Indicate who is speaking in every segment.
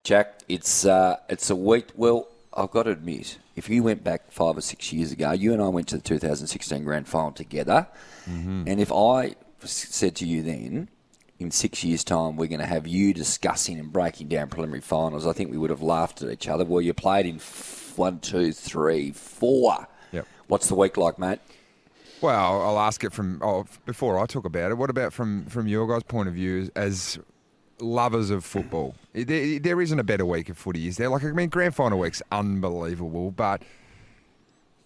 Speaker 1: Jack, it's a week. Well, I've got to admit, if you went back 5 or 6 years ago, you and I went to the 2016 Grand Final together, and if I said to you then, in 6 years' time, we're going to have you discussing and breaking down preliminary finals, I think we would have laughed at each other. Well, you played in 1, 2, 3, 4.
Speaker 2: Yep.
Speaker 1: What's the week like, mate?
Speaker 2: Well, I'll ask it before I talk about it. What about from your guys' point of view as lovers of football? There isn't a better week of footy, is there? Grand final week's unbelievable, but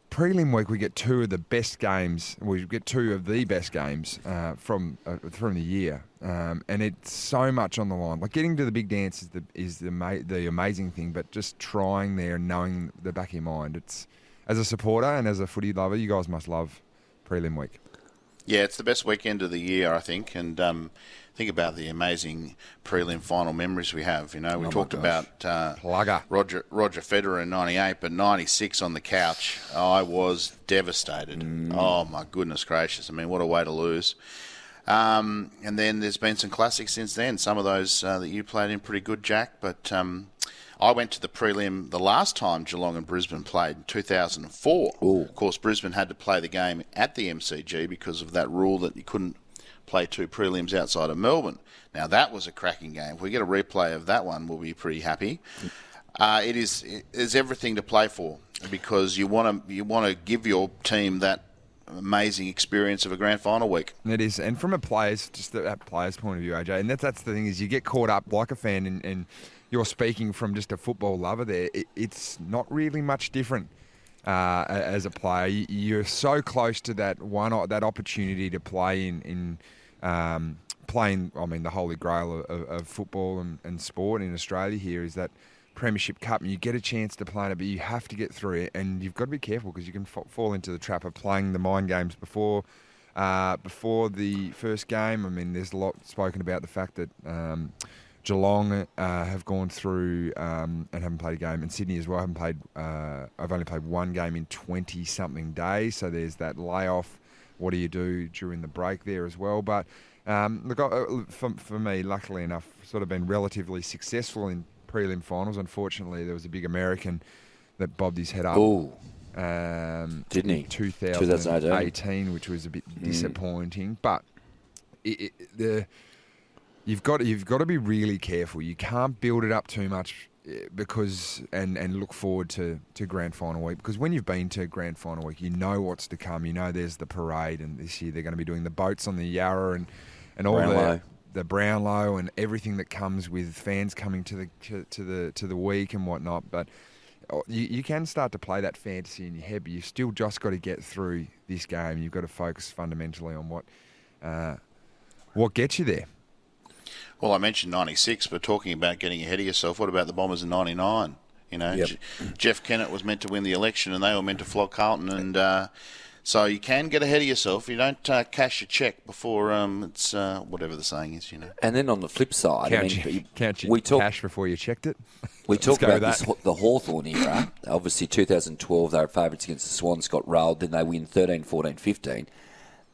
Speaker 2: prelim week we get two of the best games. We get two of the best games from the year, and it's so much on the line. Getting to the big dance is the amazing thing, but just trying there and knowing the back of your mind. It's as a supporter and as a footy lover, you guys must love prelim week.
Speaker 3: Yeah, it's the best weekend of the year, I think, and think about the amazing prelim final memories we have. We talked about Roger Federer in 98, but 96 on the couch, I was devastated. Oh, my goodness gracious. I mean, what a way to lose. And then there's been some classics since then, some of those that you played in pretty good, Jack, but I went to the prelim the last time Geelong and Brisbane played in 2004.
Speaker 1: Ooh.
Speaker 3: Of course, Brisbane had to play the game at the MCG because of that rule that you couldn't play two prelims outside of Melbourne. Now, that was a cracking game. If we get a replay of that one, we'll be pretty happy. There's everything to play for because you want to give your team that amazing experience of a grand final week.
Speaker 2: It is, and from that player's point of view, AJ, and that's the thing is you get caught up like a fan and you're speaking from just a football lover there. It's not really much different as a player. You're so close to that opportunity to play in playing. I mean, the holy grail of football and sport in Australia here is that Premiership Cup, and you get a chance to play in it, but you have to get through it, and you've got to be careful because you can fall into the trap of playing the mind games before the first game. I mean, there's a lot spoken about the fact that Geelong have gone through and haven't played a game, and Sydney as well haven't played. I've only played one game in 20-something days, so there's that layoff. What do you do during the break there as well? But look, for me, luckily enough, sort of been relatively successful in prelim finals. Unfortunately, there was a big American that bobbed his head up.
Speaker 1: Ooh.
Speaker 2: Didn't he? 2018, which was a bit disappointing. But you've got to be really careful. You can't build it up too much because and look forward to grand final week, because when you've been to grand final week, you know what's to come. You know there's the parade, and this year they're going to be doing the boats on the Yarra and all the Brownlow and everything that comes with fans coming to the week and whatnot. But you can start to play that fantasy in your head, but you've still just got to get through this game. You've got to focus fundamentally on what gets you there.
Speaker 3: Well, I mentioned 96, but talking about getting ahead of yourself, what about the Bombers in 99?
Speaker 1: Yep.
Speaker 3: Jeff Kennett was meant to win the election, and they were meant to flog Carlton, and so you can get ahead of yourself. You don't cash your check before it's whatever the saying is,
Speaker 1: And then on the flip side,
Speaker 2: count your cash before you checked it.
Speaker 1: We talk about the Hawthorn era. Obviously, 2012, they were favourites against the Swans, got rolled, then they win 13, 14, 15.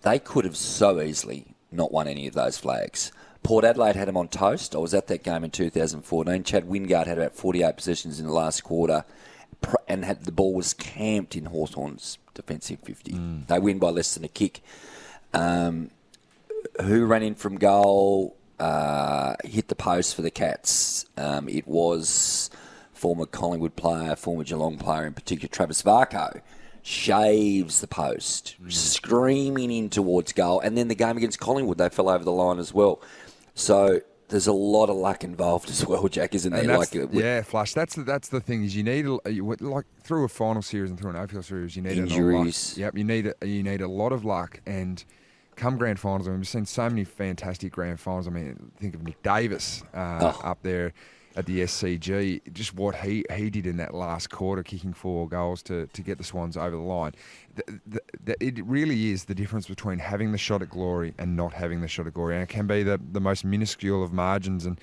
Speaker 1: They could have so easily not won any of those flags. Port Adelaide had them on toast. I was at that game in 2014. Chad Wingard had about 48 possessions in the last quarter, and the ball was camped in Hawthorn's defensive 50. They win by less than a kick. Who ran in from goal, hit the post for the Cats? It was former Collingwood player, former Geelong player in particular, Travis Varco. Shaves the post, screaming in towards goal. And then the game against Collingwood, they fell over the line as well. So there's a lot of luck involved as well, Jack, isn't there?
Speaker 2: Flush. That's the thing is you need like through a final series and through an AFL series, you need
Speaker 1: injuries.
Speaker 2: Yep, you need a lot of luck. And come grand finals, we've seen so many fantastic grand finals. I mean, think of Nick Davis up there at the SCG, just what he did in that last quarter, kicking 4 goals to get the Swans over the line. It really is the difference between having the shot at glory and not having the shot at glory. And it can be the most minuscule of margins, and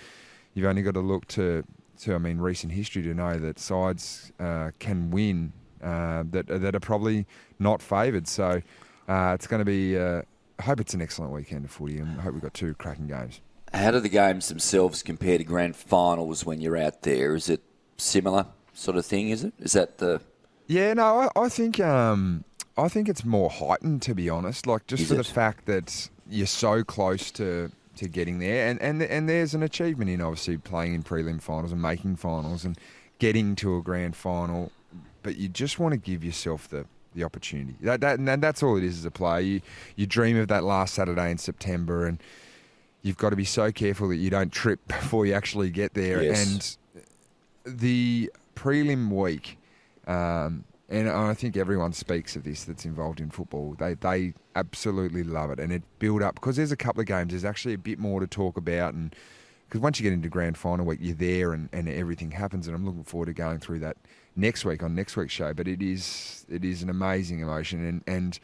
Speaker 2: you've only got to look to recent history to know that sides can win that are probably not favoured. So it's going to be, I hope it's an excellent weekend of footy, and I hope we've got 2 cracking games.
Speaker 1: How do the games themselves compare to grand finals when you're out there? Is it similar sort of thing, is it? Is that the...
Speaker 2: Yeah, no, I think it's more heightened, to be honest. Like, just for the fact that you're so close to getting there, and there's an achievement in obviously playing in prelim finals and making finals and getting to a grand final, but you just want to give yourself the opportunity. And that's all it is as a player. You dream of that last Saturday in September, and you've got to be so careful that you don't trip before you actually get there.
Speaker 1: Yes.
Speaker 2: And the prelim week, and I think everyone speaks of this that's involved in football. They absolutely love it, and it build up because there's a couple of games. There's actually a bit more to talk about, and because once you get into grand final week, you're there, and everything happens. And I'm looking forward to going through that next week on next week's show. But it is an amazing emotion, and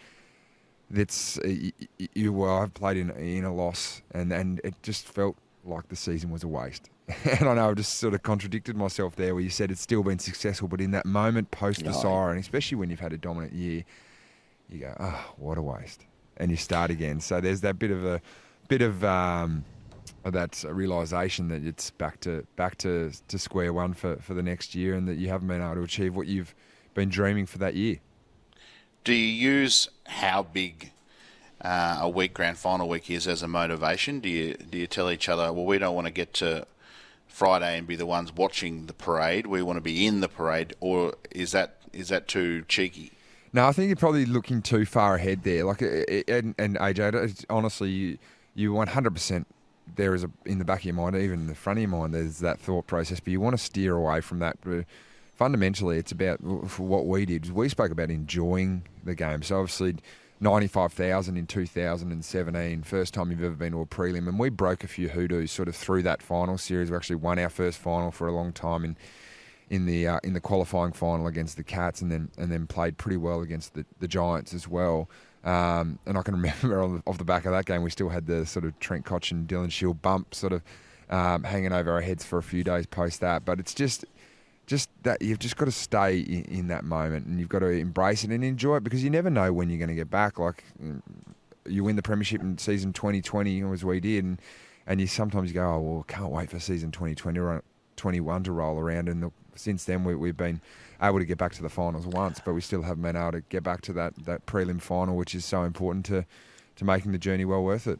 Speaker 2: that's I've played in a loss, and it just felt like the season was a waste. And I know I've just sort of contradicted myself there where you said it's still been successful, but in that moment post the siren, especially when you've had a dominant year, you go, oh, what a waste. And you start again. So there's that bit of that realisation that it's back to square one for the next year, and that you haven't been able to achieve what you've been dreaming for that year.
Speaker 3: Do you use how big a week, grand final week, is as a motivation? Do you tell each other, well, we don't want to get to Friday and be the ones watching the parade, we want to be in the parade, or is that too cheeky?
Speaker 2: No, I think you're probably looking too far ahead there. Like, and AJ, honestly, you 100%. There is in the back of your mind, even in the front of your mind, there's that thought process, but you want to steer away from that. But fundamentally, it's about, for what we did, we spoke about enjoying the game. So obviously, 95,000 in 2017, first time you've ever been to a prelim, and we broke a few hoodoos sort of through that final series. We actually won our first final for a long time in the qualifying final against the Cats, and then played pretty well against the Giants as well. And I can remember off the back of that game, we still had the sort of Trent Koch and Dylan Shield bump sort of hanging over our heads for a few days post that. But it's just that you've just got to stay in that moment, and you've got to embrace it and enjoy it, because you never know when you're going to get back. Like, you win the premiership in season 2020, as we did, and you sometimes go, oh, well, can't wait for season 2020 or 21 to roll around. And since then, we've been able to get back to the finals once, but we still haven't been able to get back to that prelim final, which is so important to making the journey well worth it.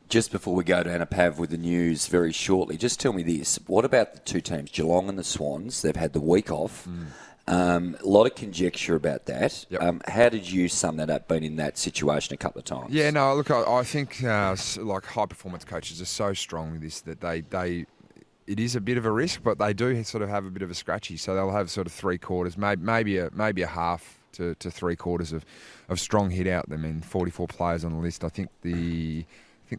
Speaker 1: Just before we go to Anna Pav with the news very shortly, just tell me this. What about the two teams, Geelong and the Swans? They've had the week off. A lot of conjecture about that. Yep. How did you sum that up, being in that situation a couple of times?
Speaker 2: Yeah, no, look, I think like high-performance coaches are so strong with this that they it is a bit of a risk, but they do sort of have a bit of a scratchy. So they'll have sort of 3/4, maybe a half to 3/4 of strong hit out. I mean, 44 players on the list. I think the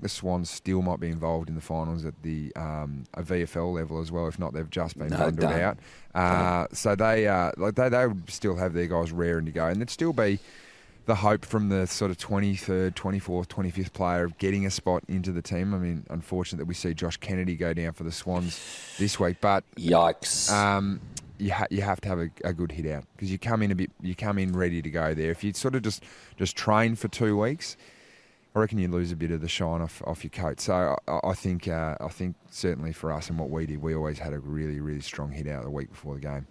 Speaker 2: Swans still might be involved in the finals at the a VFL level as well. If not, they've just been bundled out. So they would still have their guys raring to go, and there'd still be the hope from the sort of 23rd, 24th, 25th player of getting a spot into the team. I mean, unfortunate that we see Josh Kennedy go down for the Swans this week, but
Speaker 1: yikes.
Speaker 2: You have to have a good hit out, because you come in ready to go there. If you sort of just train for 2 weeks, I reckon you lose a bit of the shine off your coat. So I think certainly for us and what we did, we always had a really, really strong hit out the week before the game.